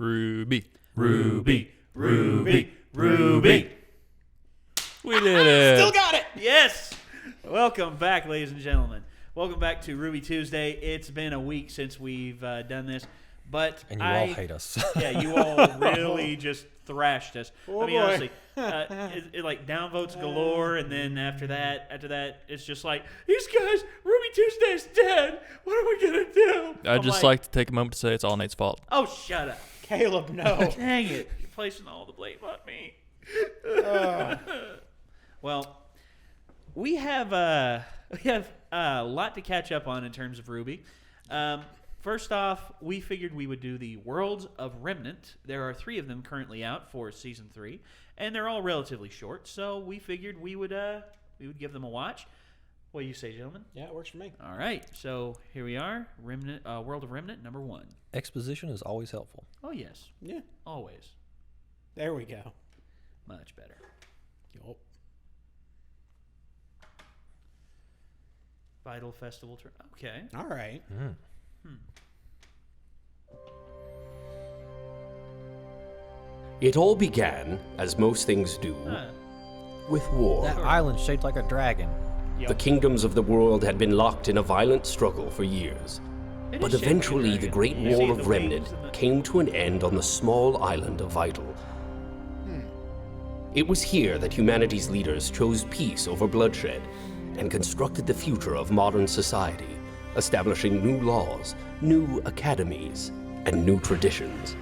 RWBY. RWBY. We did it. Still got it. Yes. Welcome back, ladies and gentlemen. Welcome back to RWBY Tuesday. It's been a week since we've done this, but And you all hate us. Yeah, you all really just thrashed us. Oh, I mean, boy. honestly, it like downvotes galore, and then after that, it's just like, these guys, RWBY Tuesday's dead. What are we gonna do? I'd just like to take a moment to say it's all Nate's fault. Oh, shut up! Caleb, no. Dang it! You're placing all the blame on me. Well, we have a lot to catch up on in terms of RWBY. First off, we figured we would do the Worlds of Remnant. There are 3 of them currently out for Season 3, and they're all relatively short, so we figured we would give them a watch. What do you say, gentlemen? Yeah, it works for me. All right, so here we are, Remnant, World of Remnant, number 1. Exposition is always helpful. Oh, yes. Yeah. Always. There we go. Much better. Yup. Vital Festival. Okay. All right. It all began, as most things do, with war. That island shaped like a dragon. The kingdoms of the world had been locked in a violent struggle for years. It But is shaped like a eventually, the dragon. Great You see War the of wings Remnant and the- came to an end on the small island of Vital. It was here that humanity's leaders chose peace over bloodshed and constructed the future of modern society, establishing new laws, new academies, and new traditions.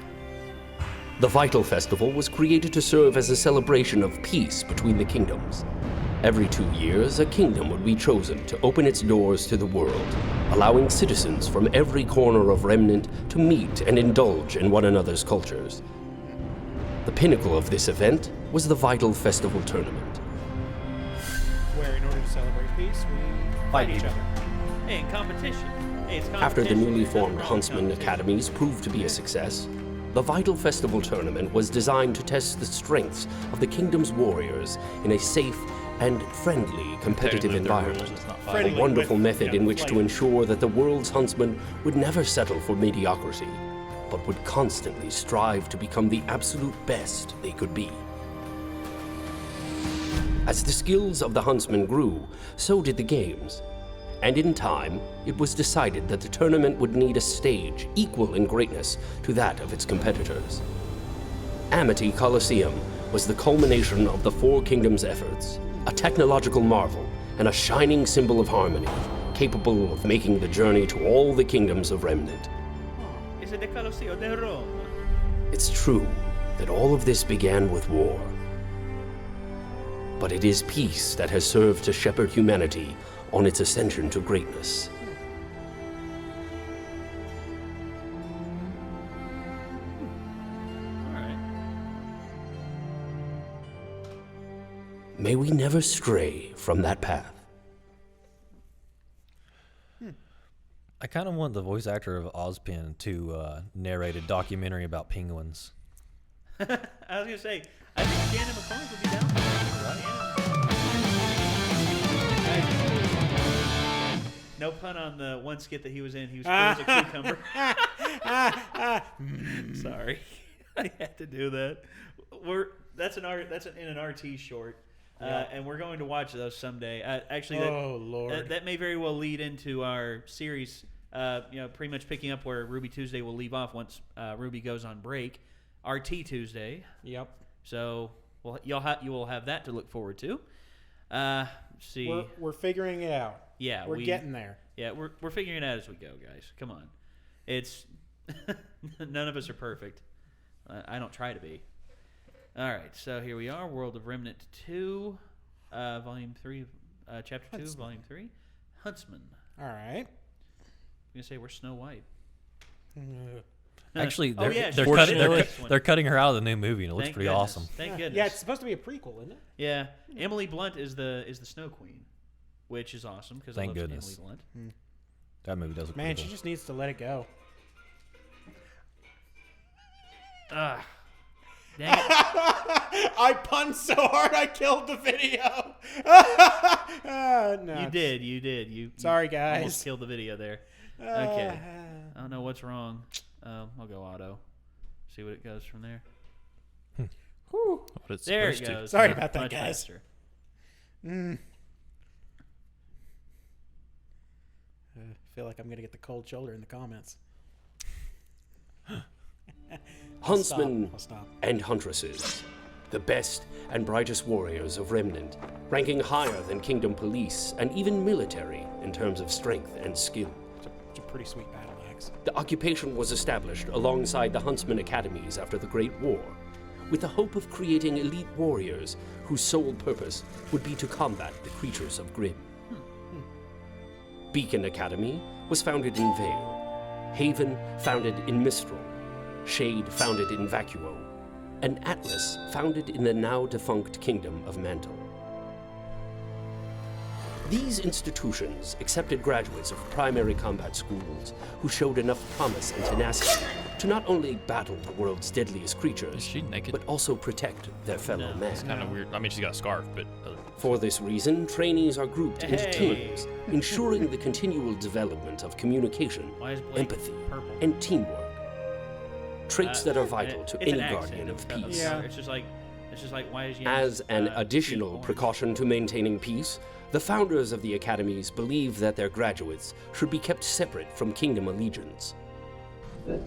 The Vital Festival was created to serve as a celebration of peace between the kingdoms. Every 2 years, a kingdom would be chosen to open its doors to the world, allowing citizens from every corner of Remnant to meet and indulge in one another's cultures. The pinnacle of this event was the Vital Festival Tournament. Where, in order to celebrate peace, we fight each other. Hey, competition. Hey, it's competition. After the newly There's nothing formed wrong with Huntsman competition. Academies proved to be a success, the Vital Festival Tournament was designed to test the strengths of the kingdom's warriors in a safe and friendly competitive environment. A Friendly wonderful with, method in which to flavor. ensure that the world's huntsmen would never settle for mediocrity, but would constantly strive to become the absolute best they could be. As the skills of the huntsmen grew, so did the games. And in time, it was decided that the tournament would need a stage equal in greatness to that of its competitors. Amity Coliseum was the culmination of the 4 kingdoms' efforts, a technological marvel and a shining symbol of harmony, capable of making the journey to all the kingdoms of Remnant. Is it the Colosseo de Roma? It's true that all of this began with war. But it is peace that has served to shepherd humanity on its ascension to greatness. All right. May we never stray from that path. I kind of want the voice actor of Ozpin to narrate a documentary about penguins. I was gonna say, I think Shannon McCormick would be down for that. Yeah. No pun on the one skit that he was in. He was cool as a cucumber. Sorry, I had to do that. That's in an RT short, and we're going to watch those someday. Actually, Oh, Lord. that may very well lead into our series. Pretty much picking up where RWBY Tuesday will leave off once RWBY goes on break. RT Tuesday. Yep. So you will have that to look forward to. See, We're figuring it out. yeah, We're getting there. Yeah, we're figuring it out as we go, guys. Come on, it's none of us are perfect. I don't try to be. All right, so here we are, World of Remnant 2, Volume 3, Chapter 2, Huntsman. Volume 3, Huntsman. All right. I'm gonna say we're Snow White. Actually, Oh, they're, yeah, they're, she's cutting, in they're, this one. they're cutting her out of the new movie, and it looks Thank pretty goodness. awesome. Thank goodness. Yeah, it's supposed to be a prequel, isn't it? Yeah, Emily Blunt is the Snow Queen, which is awesome because I Thank love goodness. Emily Blunt. That movie does look Man, pretty she cool. just needs to let it go. Ah, dang it. I punned so hard I killed the video. No. You did. You Sorry, you guys. almost killed the video there. Okay. I don't know what's wrong. I'll go auto. See what it goes from there. Whew. What it's There it supposed to. goes. Sorry about that, Much guys. faster. I feel like I'm going to get the cold shoulder in the comments. Huntsman I'll stop. and Huntresses, the best and brightest warriors of Remnant, ranking higher than Kingdom Police and even military in terms of strength and skill. It's a pretty sweet battle axe. The occupation was established alongside the Huntsman Academies after the Great War, with the hope of creating elite warriors whose sole purpose would be to combat the creatures of Grimm. Beacon Academy was founded in Vale, Haven founded in Mistral, Shade founded in Vacuo, and Atlas founded in the now-defunct Kingdom of Mantle. These institutions accepted graduates of primary combat schools who showed enough promise and tenacity to not only battle the world's deadliest Is creatures, she naked? but also protect their fellow men. It's kind of weird. I mean, she's got a scarf, but For this reason, trainees are grouped into Hey. teams, ensuring the continual development of communication, Why is Blake empathy, purple? and teamwork. Traits that are vital It's to an any accent. guardian of It's got the- peace. Yeah. It's just like why is As an Yang's, additional orange? precaution to maintaining peace, the founders of the academies believe that their graduates should be kept separate from kingdom allegiance.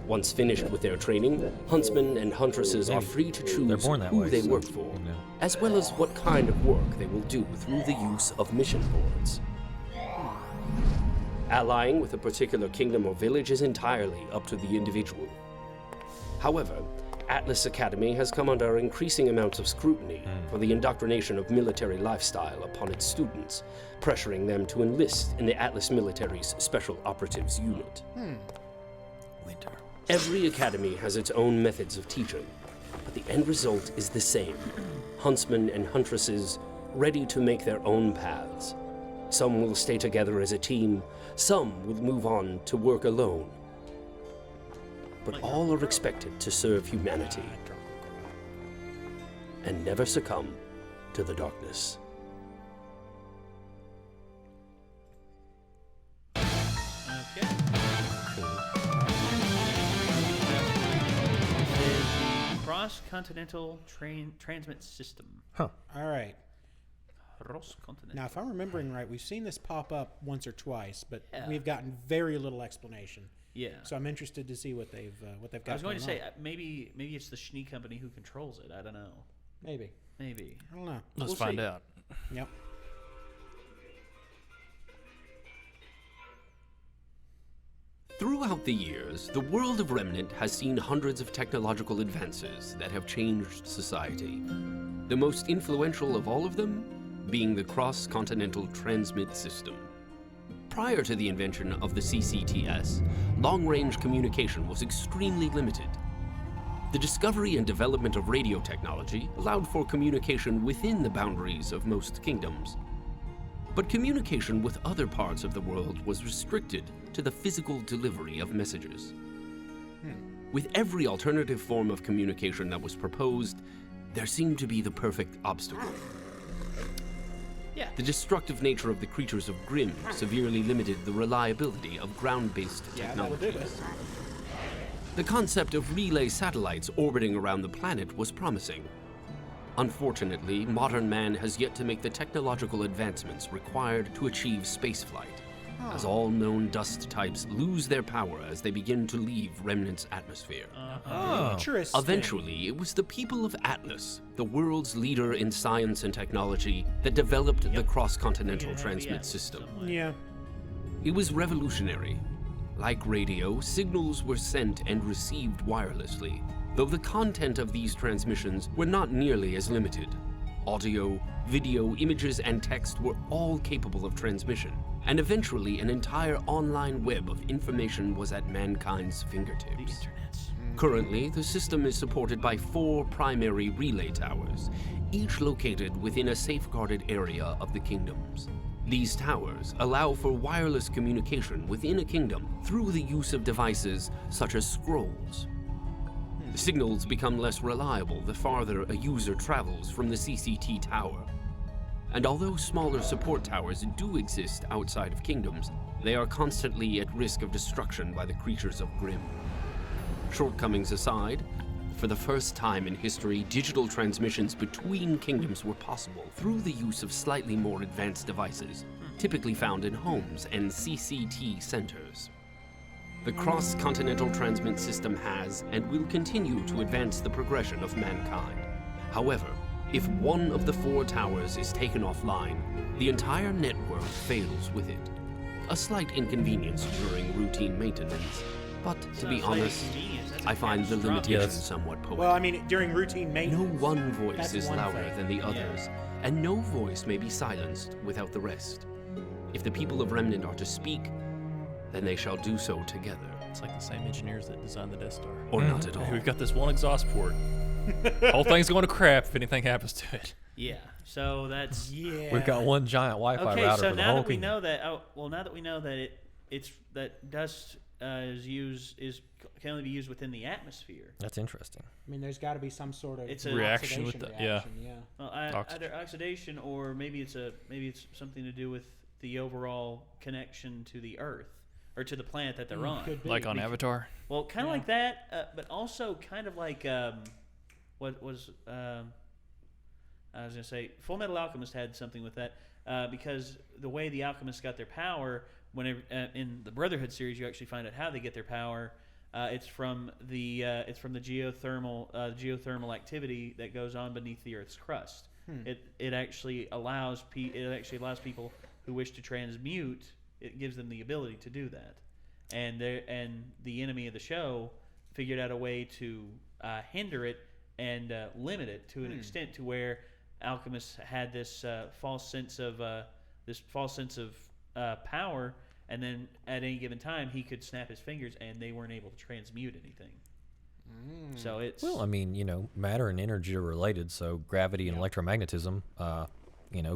Once finished with their training, huntsmen and huntresses are free to They're choose born that who way, they so, work for, you know. as well as what kind of work they will do through the use of mission boards. Allying with a particular kingdom or village is entirely up to the individual. However, Atlas Academy has come under increasing amounts of scrutiny for the indoctrination of military lifestyle upon its students, pressuring them to enlist in the Atlas military's Special Operatives Unit. Winter. Every academy has its own methods of teaching, but the end result is the same. Huntsmen and huntresses ready to make their own paths. Some will stay together as a team, some will move on to work alone. But all are expected to serve humanity and never succumb to the darkness. Okay. This is the cross-continental transmit system. All right. Cross-continental. Now, if I'm remembering right, we've seen this pop up once or twice, but Yeah. we've gotten very little explanation. Yeah. So I'm interested to see what they've got. I was going to say on. maybe it's the Schnee company who controls it. I don't know. Maybe. Maybe. I don't know. let's We'll find see. out. Yep. Throughout the years, the world of Remnant has seen hundreds of technological advances that have changed society. The most influential of all of them being the cross-continental transmit system. Prior to the invention of the CCTS, long-range communication was extremely limited. The discovery and development of radio technology allowed for communication within the boundaries of most kingdoms. But communication with other parts of the world was restricted to the physical delivery of messages. With every alternative form of communication that was proposed, there seemed to be the perfect obstacle. Yeah. The destructive nature of the creatures of Grimm severely limited the reliability of ground-based Yeah, that will do technologies. it. The concept of relay satellites orbiting around the planet was promising. Unfortunately, modern man has yet to make the technological advancements required to achieve spaceflight, as all known dust types lose their power as they begin to leave Remnant's atmosphere. Interesting. Eventually, it was the people of Atlas, the world's leader in science and technology, that developed the cross-continental transmit system. Yeah. It was revolutionary. Like radio, signals were sent and received wirelessly, though the content of these transmissions were not nearly as limited. Audio, video, images, and text were all capable of transmission, and eventually an entire online web of information was at mankind's fingertips. Currently, the system is supported by 4 primary relay towers, each located within a safeguarded area of the kingdoms. These towers allow for wireless communication within a kingdom through the use of devices such as scrolls. The signals become less reliable the farther a user travels from the CCT tower. And although smaller support towers do exist outside of kingdoms, they are constantly at risk of destruction by the creatures of Grimm. Shortcomings aside, For the first time in history, digital transmissions between kingdoms were possible through the use of slightly more advanced devices, typically found in homes and CCT centers. The cross-continental transmit system has and will continue to advance the progression of mankind. However, if one of the 4 towers is taken offline, the entire network fails with it. A slight inconvenience during routine maintenance, but to be honest, I find the limitations somewhat poetic. Well, I mean, during routine maintenance. No one voice that's is one louder thing. than the others, and no voice may be silenced without the rest. If the people of Remnant are to speak, then they shall do so together. It's like the same engineers that designed the Death Star. Or not at all. Hey, we've got this one exhaust port. Whole thing's going to crap if anything happens to it. Yeah. So that's Yeah. We've got one giant Wi-Fi okay. router So for the now whole that we kingdom. know that, now that we know that it's that dust can only be used within the atmosphere. That's interesting. I mean, there's got to be some sort of It's a reaction with oxidation the- yeah. reaction, yeah. Well, Oxygen. either oxidation or maybe it's something to do with the overall connection to the Earth or to the planet that they're on. Could be. Like on Avatar. Well, kind of Yeah. like that, but also kind of like what was I was gonna say, Full Metal Alchemist had something with that because the way the alchemists got their power, whenever in the Brotherhood series, you actually find out how they get their power. It's from the geothermal activity that goes on beneath the Earth's crust. It actually allows people who wish to transmute. It gives them the ability to do that, and the enemy of the show figured out a way to hinder it and limit it to an extent to where alchemists had this false sense of power, and then at any given time he could snap his fingers and they weren't able to transmute anything. So it's Well, I mean, matter and energy are related, so gravity and electromagnetism,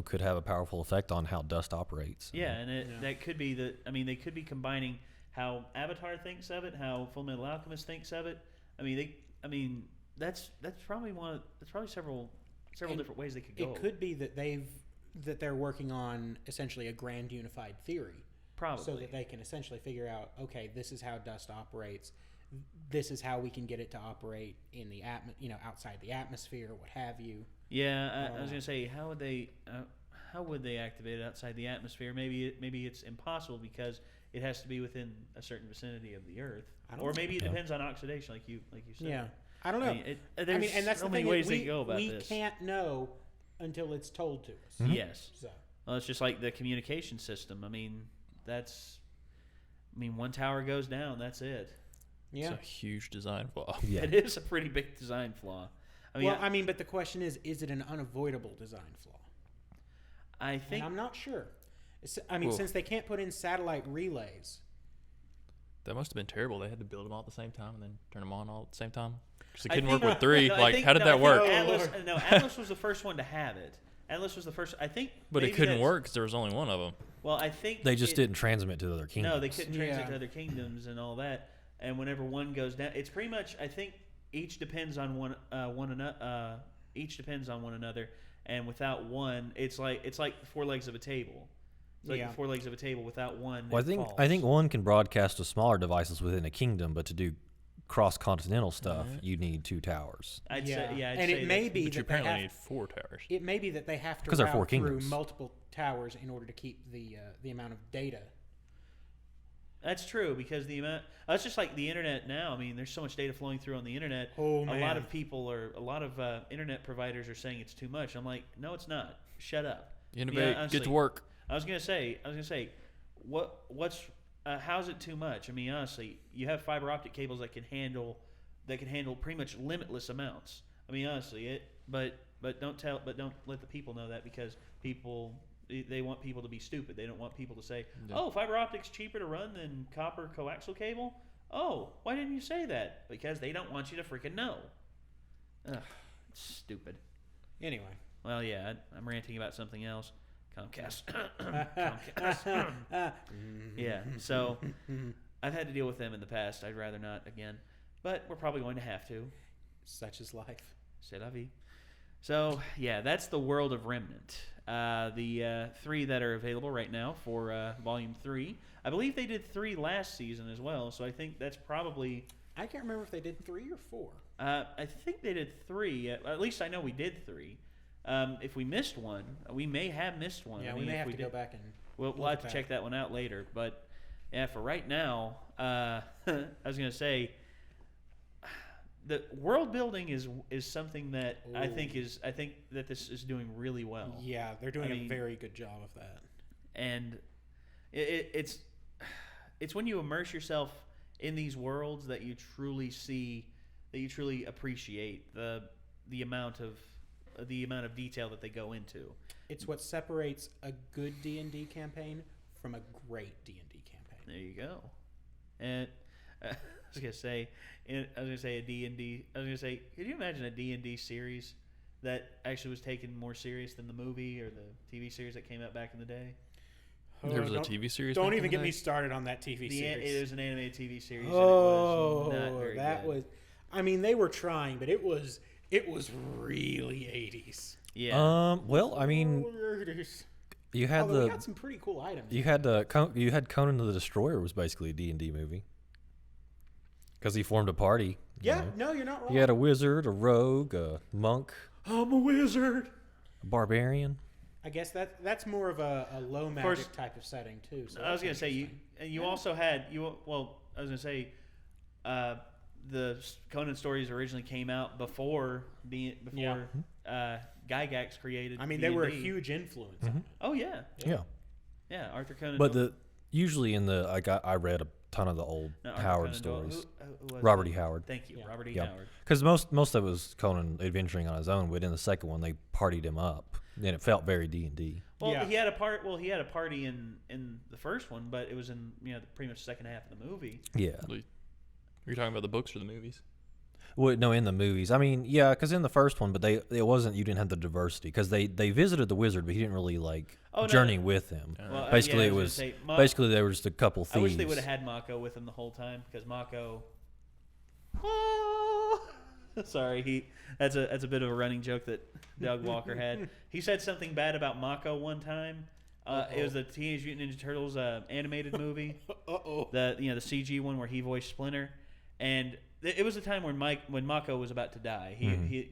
could have a powerful effect on how dust operates. yeah, and that could be they could be combining how Avatar thinks of it, how Full Metal Alchemist thinks of it. That's probably several different ways they could go. It could be that they're working on essentially a grand unified theory. Probably. So that they can essentially figure out, okay, this is how dust operates. This is how we can get it to operate in the outside the atmosphere, what have you. Yeah, I was gonna say, how would they activate it outside the atmosphere? Maybe it's impossible because it has to be within a certain vicinity of the Earth, or maybe it depends on oxidation, like you said. Yeah, I don't know. There's and that's so the many thing. ways they go about we this. can't know until it's told to us. Yes. So Well, it's just like the communication system. One tower goes down, that's it. yeah. It's a huge design flaw. Yeah. It is a pretty big design flaw. But the question is it an unavoidable design flaw? I think And I'm not sure. Well- Since they can't put in satellite relays. That must have been terrible. They had to build them all at the same time and then turn them on all at the same time. Because they I couldn't think- work with 3. no, I Like, think- how did no, I that think work? Atlas was the first one to have it. Atlas was the first. I think. But it maybe couldn't that's- work because there was only one of them. Well, I think They just didn't transmit to other kingdoms. No, they couldn't transit Yeah. to other kingdoms and all that. And whenever one goes down, it's pretty much. I think each depends on one another. Each depends on one another, and without one, it's like the 4 legs of a table. It's like Yeah. the 4 legs of a table. Without one, Well, it falls. I think one can broadcast to smaller devices within a kingdom, but to do cross-continental stuff, you need 2 towers. I'd Yeah. say, yeah, I'd And say it may that- be But you that they apparently have need 4 towers. It may be that they have to 'Cause they're 4 route through kingdoms. multiple towers in order to keep the amount of data. That's true because the amount. It's just like the internet now. I mean, there's so much data flowing through on the internet. Oh, A lot man. of people a lot of internet providers are saying it's too much. I'm like, no, it's not. Shut up. Innovate, honestly, get to work. I was gonna say, how's it too much? I mean, honestly, you have fiber optic cables that can handle pretty much limitless amounts. I mean, honestly, but don't let the people know that because they want people to be stupid. They don't want people to say, "Oh, fiber optic's cheaper to run than copper coaxial cable." Oh, why didn't you say that? Because they don't want you to freaking know. Ugh, it's stupid. Anyway. Well, yeah, I'm ranting about something else. Comcast. Comcast. Yeah, so I've had to deal with them in the past. I'd rather not again, but we're probably going to have to. Such is life. C'est la vie. So, yeah, that's the world of Remnant. The 3 that are available right now for Volume 3. I believe they did 3 last season as well, so I think that's probably I can't remember if they did 3 or 4. I think they did 3. At least I know we did 3. If we missed one, we may have missed one. Yeah, I we mean, may if have to did, go back and We'll look have to at check that one out later. But yeah, for right now, I was gonna say the world building is something that I think that this is doing really well. Yeah, they're doing I mean, a very good job of that. And it's when you immerse yourself in these worlds that you truly see, that you truly appreciate the amount of detail that they go into. It's what separates a good D&D campaign from a great D&D campaign. There you go. And I was gonna say a D&D. I was gonna say, could you imagine a D&D series that actually was taken more serious than the movie or the TV series that came out back in the day? There was a TV series. Don't back in even the get day? me started on that TV series. It was an animated TV series. Oh, and it was not very that good. was. I mean, they were trying, but it was really 80s. Yeah. Well, I mean, you had Although we got some pretty cool items. you had Conan the Destroyer was basically a D&D movie because he formed a party. Yeah, no, you're not wrong. He had a wizard, a rogue, a monk, I'm a wizard. a barbarian. I guess that's more of a low magic type of setting too. So I was that's gonna say interesting. you also had I was gonna say the Conan stories originally came out before Gygax created. I mean, D&D. they were a huge influence. On it. Oh yeah, Yeah. Arthur Conan. But usually I read a ton of the old Arthur Howard Conan Doyle. stories. Who was Robert it? E. Howard. Thank you, Yeah. Robert E. Yeah. Howard. Because most of it was Conan adventuring on his own, but in the second one they partied him up, and it felt very D&D. Well, Yeah. he had a part. Well, he had a party in the first one, but it was in pretty much the second half of the movie. Yeah. You're talking about the books or the movies? Well, no, in the movies. I mean, yeah, because in the first one, but it wasn't. You didn't have the diversity because they visited the wizard, but he didn't really journey with him. Well, Basically, yeah, it I was gonna say, basically there was just a couple thieves. I wish they would have had Mako with him the whole time because Mako. Sorry, that's a bit of a running joke that Doug Walker had. He said something bad about Mako one time. It was the Teenage Mutant Ninja Turtles animated movie. The CG one where he voiced Splinter, and it was a time when Mako was about to die. He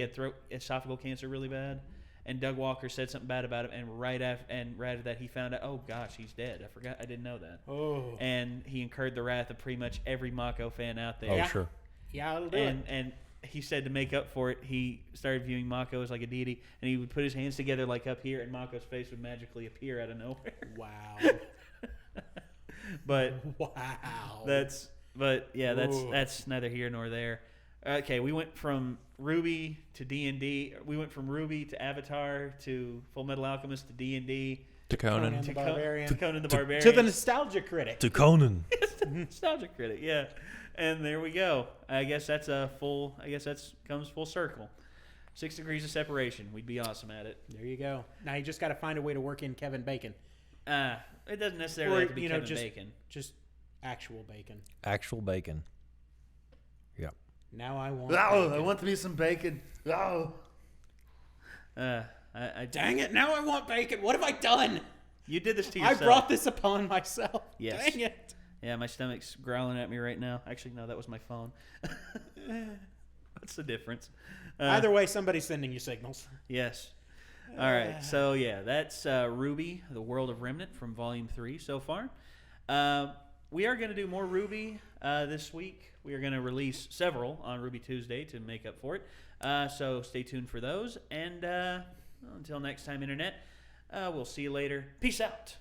had esophageal cancer really bad, and Doug Walker said something bad about him, and right after that he found out, oh gosh, he's dead. I didn't know that. Oh. And he incurred the wrath of pretty much every Mako fan out there. Oh, Yeah. sure. Yeah, I'll do it. And he said to make up for it, he started viewing Mako as like a deity, and he would put his hands together like up here, and Mako's face would magically appear out of nowhere. Wow. But Wow. that's neither here nor there. Okay, we went from RWBY to D&D. We went from RWBY to Avatar to Full Metal Alchemist to D&D To Conan. Conan. to The Barbarian. to Conan the Barbarian to the nostalgia critic. To Conan. nostalgia critic. Yeah, and there we go. I guess that's comes full circle. 6 degrees of separation. We'd be awesome at it. There you go. Now you just got to find a way to work in Kevin Bacon. It doesn't necessarily have to be Kevin Bacon. Just actual bacon. Actual bacon. Yeah. Now I want. Oh, bacon. I want to be some bacon. Oh. Dang it! Now I want bacon. What have I done? You did this to I yourself. brought this upon myself. Yes. Dang it. Yeah, my stomach's growling at me right now. Actually, no, that was my phone. What's the difference? Either way, somebody's sending you signals. Yes. All right. So, yeah, that's RWBY, The World of Remnant from Volume 3 so far. We are going to do more RWBY this week. We are going to release several on RWBY Tuesday to make up for it. So stay tuned for those. And until next time, Internet, we'll see you later. Peace out.